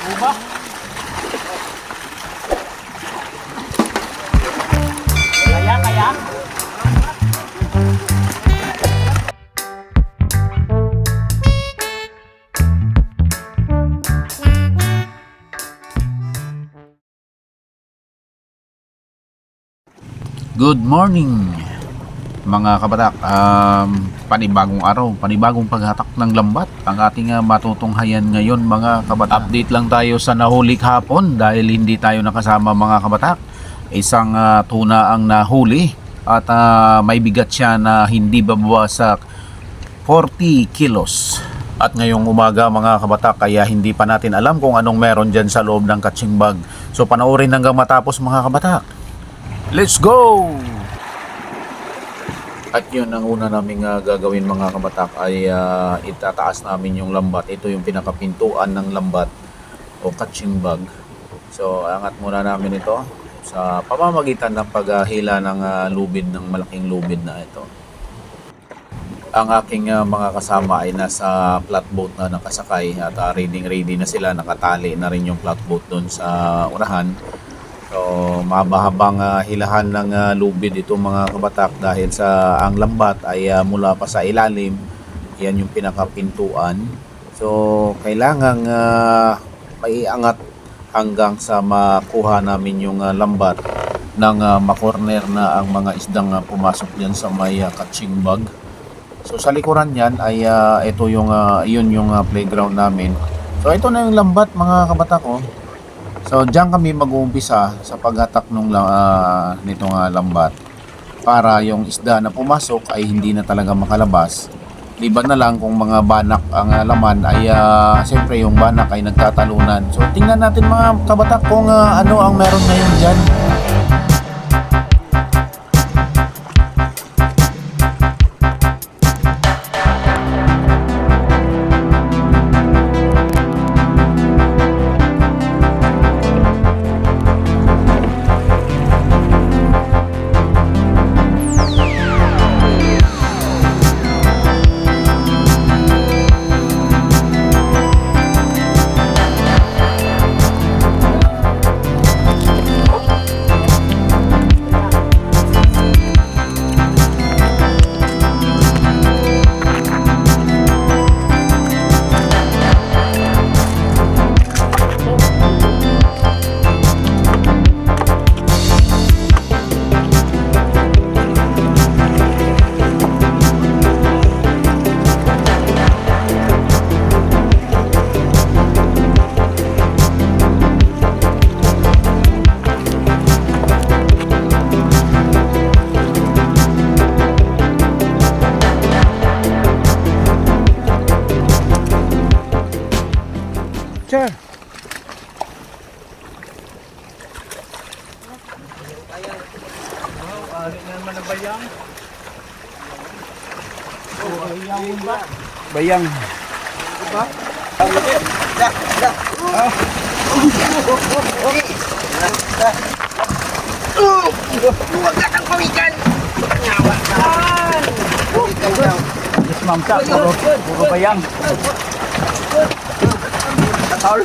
Uba. Kaya. Good morning mga kabatak. Panibagong araw, panibagong paghatak ng lambat ang ating matutunghayan ngayon mga kabatak. Update lang tayo sa nahuli hapon dahil hindi tayo nakasama mga kabatak. Isang tuna ang nahuli at may bigat siya na hindi bababa sa 40 kilos. At ngayong umaga mga kabatak, kaya hindi pa natin alam kung anong meron dyan sa loob ng catching bag. So panoorin hanggang matapos mga kabatak. Let's go! At yun ang una naming gagawin mga kabatak ay itataas namin yung lambat. Ito yung pinakapintuan ng lambat o catching bag. So angat muna namin ito sa pamamagitan ng paghila ng lubid, ng malaking lubid na ito. Ang aking mga kasama ay nasa flatboat na nakasakay at ready na sila, nakatali na rin yung flatboat doon sa unahan. So mabahabang hilahan ng lubid ito mga kabatak dahil sa ang lambat ay mula pa sa ilalim. Yan yung pinakapintuan. So kailangang maiangat hanggang sa makuha namin yung lambat nang makorner na ang mga isdang pumasok diyan sa may catching bag. So sa likuran yan ay ito yung yun yung playground namin. So ito na yung lambat mga kabatak ko. So diyan kami mag-uumpisa sa paghatak nitong lambat para yung isda na pumasok ay hindi na talaga makalabas. Liban na lang kung mga banak ang laman ay siyempre yung banak ay nagtatalunan. So tingnan natin mga kabatak kung ano ang meron ngayon dyan. Sure. Bayang. Bayang. Diba? Huwag ka kang pawikan! Nyawa ka! Yes ma'am sa, puro bayang. Taol.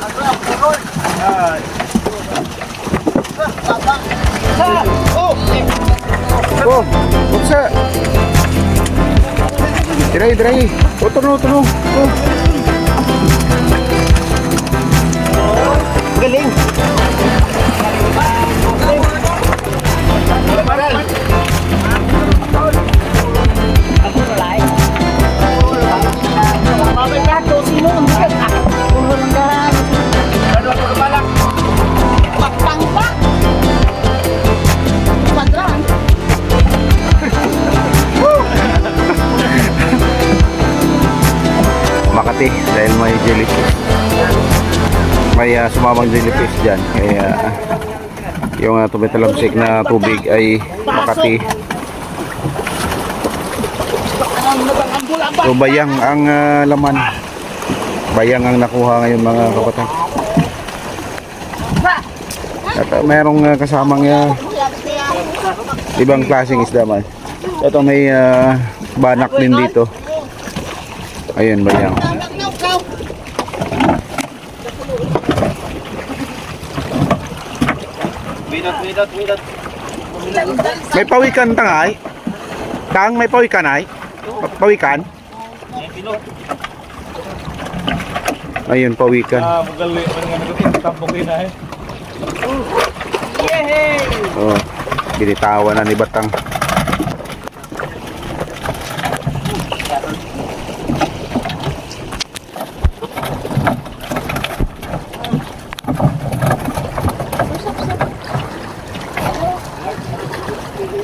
Oh, buksa. Diray. Oh, tuno. Oh. Galing! Makati dahil may jellyfish. May sumamang jellyfish dyan. Kaya yung tumitalamsik na tubig ay Makati. So bayang ang laman. Bayang ang nakuha ngayon mga kabatak. At merong kasamang ibang klaseng isda man. Ito may banak din dito. Ayun bayang. Widot. May pawikan tangay. Tang, may pawikan ay. Pawikan. Ayun, pawikan. Magali. Tampokin na eh. Oh, binitawan na ni Batang.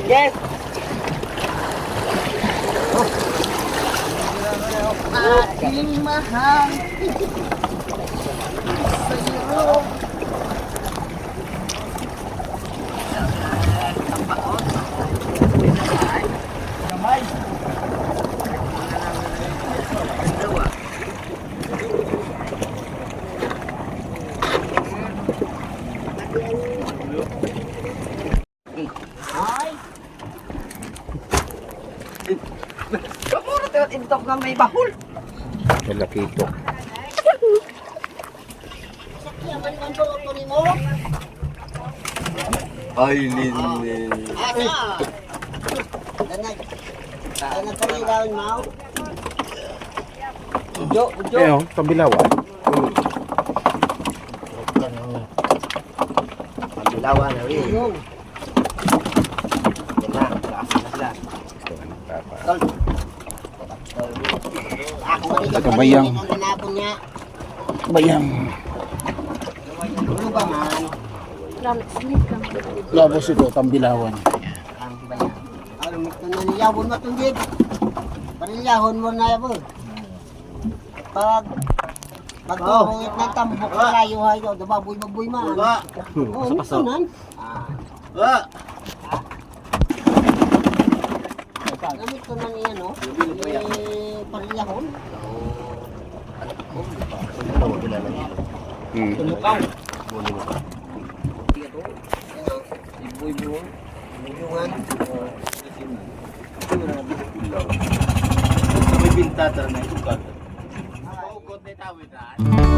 Yes. Aking mahal. Sa'yo. Kamuro tawat intok nga may bahul. Malaki ito. Ay, linin. Ano palilawan mo? Ujo. Eh, oh, pambilawan. Palilawan na rin. Yan na, kaasa na sila. Tol. Ako Ito, bayang. Nanapon niya. Bayang. Ano ba man? Labos ito, pambilawan. Ang bayang. Ano mo ito na niyabon mo itong dib? Panilahon mo na yabon. Pag magtuhungit ng tambok sa layo hay daw, dababoy-baboy man. Oo, ito nan. Gamit ko na niya, no? Panilahon. Tumukaw. Iboy-boy. Iboy-boy. May bintata na ito ka. Pagod na tawid na.